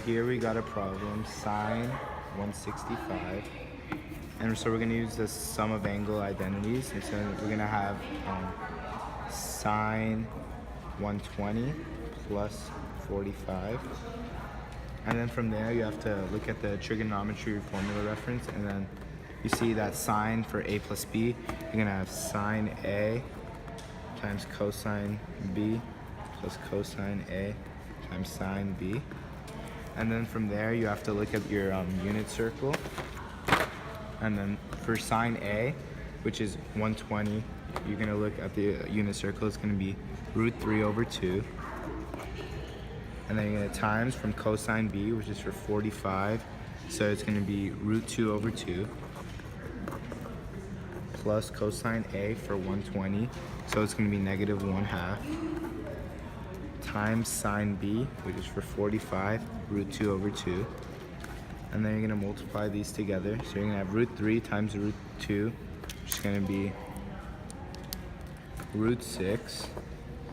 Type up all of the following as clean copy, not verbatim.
Here we got a problem, sine 165, and so we're going to use the sum of angle identities, and so we're going to have sine 120 plus 45, and then from there you have to look at the trigonometry formula reference, and then you see that sine for a plus b, you're going to have sine a times cosine b plus cosine a times sine b. And then from there, you have to look at your unit circle. And then for sine A, which is 120, you're gonna look at the unit circle. It's gonna be root 3 over 2. And then you're gonna times from cosine B, which is for 45. So it's gonna be root 2 over 2. Plus cosine A for 120. So it's gonna be negative 1/2. Times sine B, which is for 45, root 2 over 2. And then you're going to multiply these together. So you're going to have root 3 times root 2, which is going to be root 6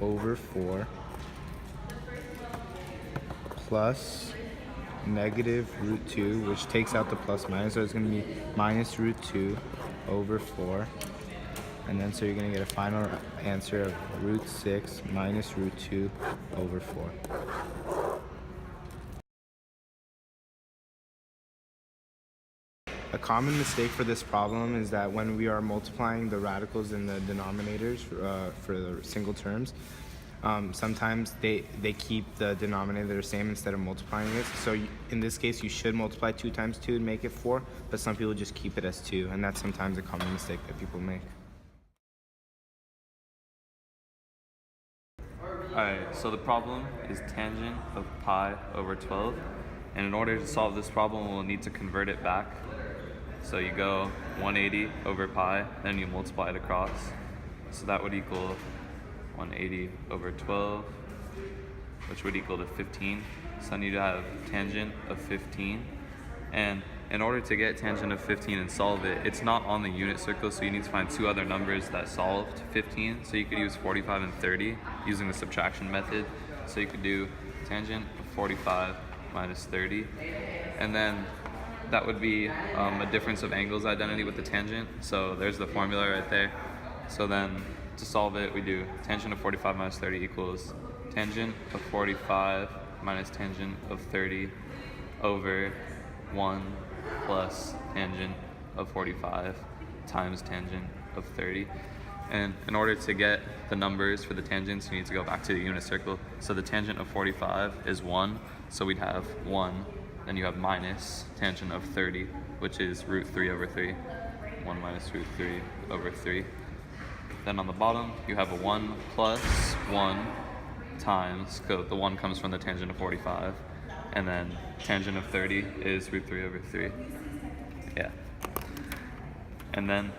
over 4 plus negative root 2, which takes out the plus minus. So it's going to be minus root 2 over 4. And then so you're going to get a final answer of root 6 minus root 2 over 4. A common mistake for this problem is that when we are multiplying the radicals in the denominators for the single terms, sometimes they keep the denominator the same instead of multiplying it. So in this case, you should multiply 2 times 2 and make it 4, but some people just keep it as 2, and that's sometimes a common mistake that people make. Alright, so the problem is tangent of pi over 12, and in order to solve this problem, we'll need to convert it back. So you go 180 over pi, then you multiply it across. So that would equal 180 over 12, which would equal to 15. So then you'd have tangent of 15. And in order to get tangent of 15 and solve it, it's not on the unit circle, so you need to find 2 other numbers that solved 15. So you could use 45 and 30 using the subtraction method. So you could do tangent of 45 minus 30. And then that would be a difference of angles identity with the tangent. So there's the formula right there. So then to solve it, we do tangent of 45 minus 30 equals tangent of 45 minus tangent of 30 over 1 plus tangent of 45 times tangent of 30. And in order to get the numbers for the tangents, you need to go back to the unit circle. So the tangent of 45 is 1, so we'd have 1. Then you have minus tangent of 30, which is root 3 over 3. 1 minus root 3 over 3. Then on the bottom, you have a 1 plus 1 times, the 1 comes from the tangent of 45. And then tangent of 30 is root 3 over 3. Yeah. And then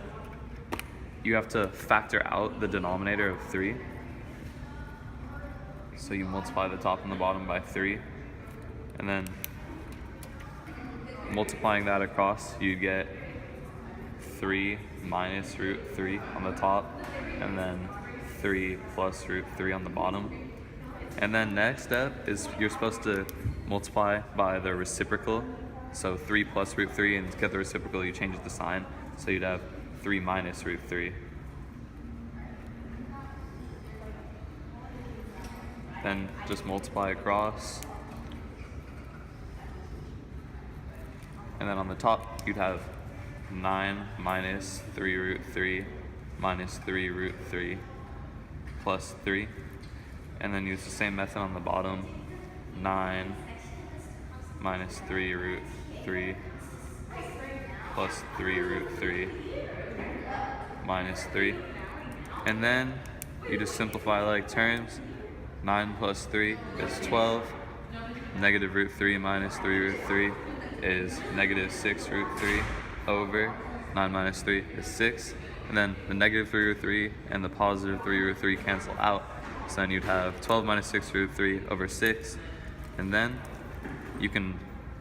you have to factor out the denominator of 3. So you multiply the top and the bottom by 3. And then multiplying that across, you get 3 minus root 3 on the top, and then 3 plus root 3 on the bottom. And then next step is you're supposed to multiply by the reciprocal. So 3 plus root 3, and to get the reciprocal, you change the sign. So you'd have 3 minus root 3. Then just multiply across. And then on the top, you'd have 9 minus 3 root 3 minus 3 root 3 plus 3. And then use the same method on the bottom. 9 minus 3 root 3 plus 3 root 3 minus 3. And then you just simplify like terms. 9 plus 3 is 12. Negative root 3 minus 3 root 3 is negative 6 root 3 over 9 minus 3 is 6. And then the negative 3 root 3 and the positive 3 root 3 cancel out. So then you'd have 12 minus 6 root 3 over 6. And then you can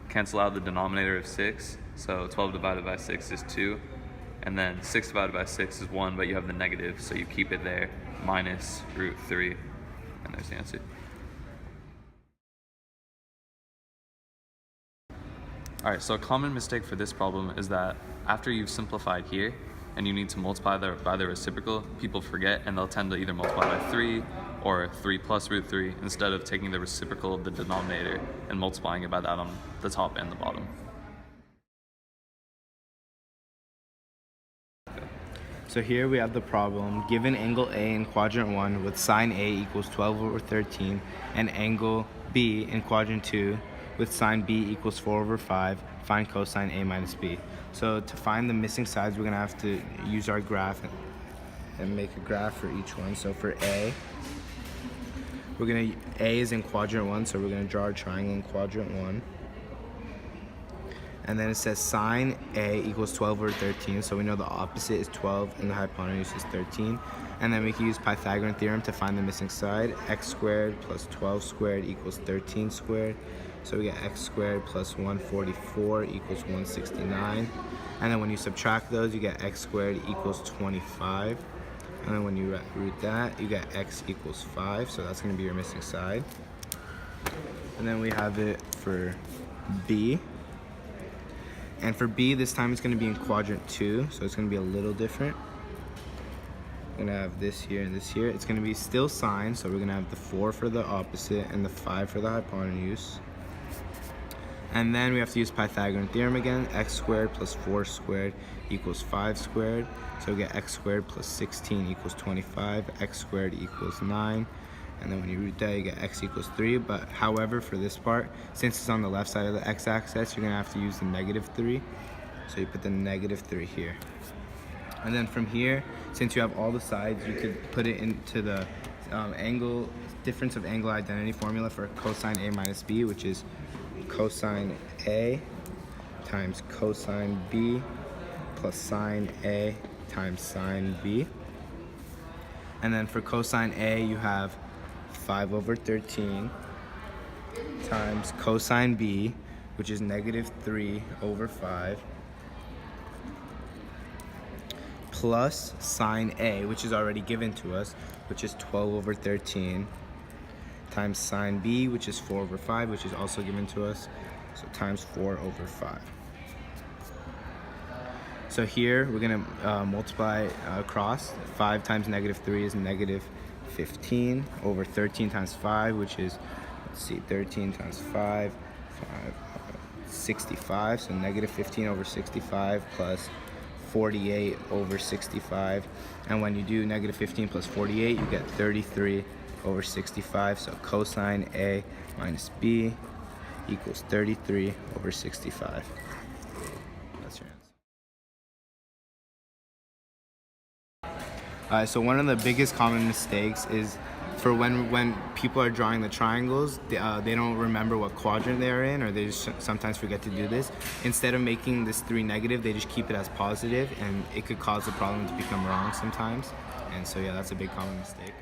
cancel out the denominator of 6. So 12 divided by 6 is 2. And then 6 divided by 6 is 1, but you have the negative, so you keep it there, minus root 3. And there's the answer. Alright, so a common mistake for this problem is that after you've simplified here, and you need to multiply by the reciprocal, people forget and they'll tend to either multiply by 3 or 3 plus root 3 instead of taking the reciprocal of the denominator and multiplying it by that on the top and the bottom. So here we have the problem. Given angle A in quadrant 1 with sine A equals 12 over 13 and angle B in quadrant 2 with sine B equals 4 over 5, find cosine A minus B. So to find the missing sides, we're going to have to use our graph and make a graph for each one. So for A, A is in quadrant 1, so we're going to draw a triangle in quadrant 1. And then it says sine A equals 12 over 13, so we know the opposite is 12 and the hypotenuse is 13. And then we can use Pythagorean theorem to find the missing side. X squared plus 12 squared equals 13 squared. So we get x squared plus 144 equals 169. And then when you subtract those, you get x squared equals 25. And then when you root that, you get x equals 5. So that's going to be your missing side. And then we have it for B. And for B, this time it's going to be in quadrant 2. So it's going to be a little different. We're going to have this here and this here. It's going to be still sine. So we're going to have the 4 for the opposite and the 5 for the hypotenuse. And then we have to use Pythagorean theorem again. X squared plus 4 squared equals 5 squared. So we get x squared plus 16 equals 25. X squared equals 9. And then when you root that, you get x equals 3. But however, for this part, since it's on the left side of the x-axis, you're going to have to use the negative 3. So you put the negative 3 here. And then from here, since you have all the sides, you could put it into the difference of angle identity formula for cosine A minus B, which is cosine A times cosine B plus sine A times sine B. And then for cosine A, you have 5 over 13 times cosine B, which is negative 3 over 5, plus sine A, which is already given to us, which is 12 over 13, times sine B, which is 4 over 5, which is also given to us, so times 4 over 5. So here we're going to multiply across. 5 times negative 3 is negative 15 over 13 times 5, which is, 13 times 5, 65, so negative 15 over 65 plus 48 over 65. And when you do negative 15 plus 48, you get 33 over 65, so cosine A minus B equals 33 over 65. That's your answer. So one of the biggest common mistakes is for when people are drawing the triangles, they don't remember what quadrant they're in, or they just sometimes forget to do this. Instead of making this 3 negative, they just keep it as positive, and it could cause the problem to become wrong sometimes. And so yeah, that's a big common mistake.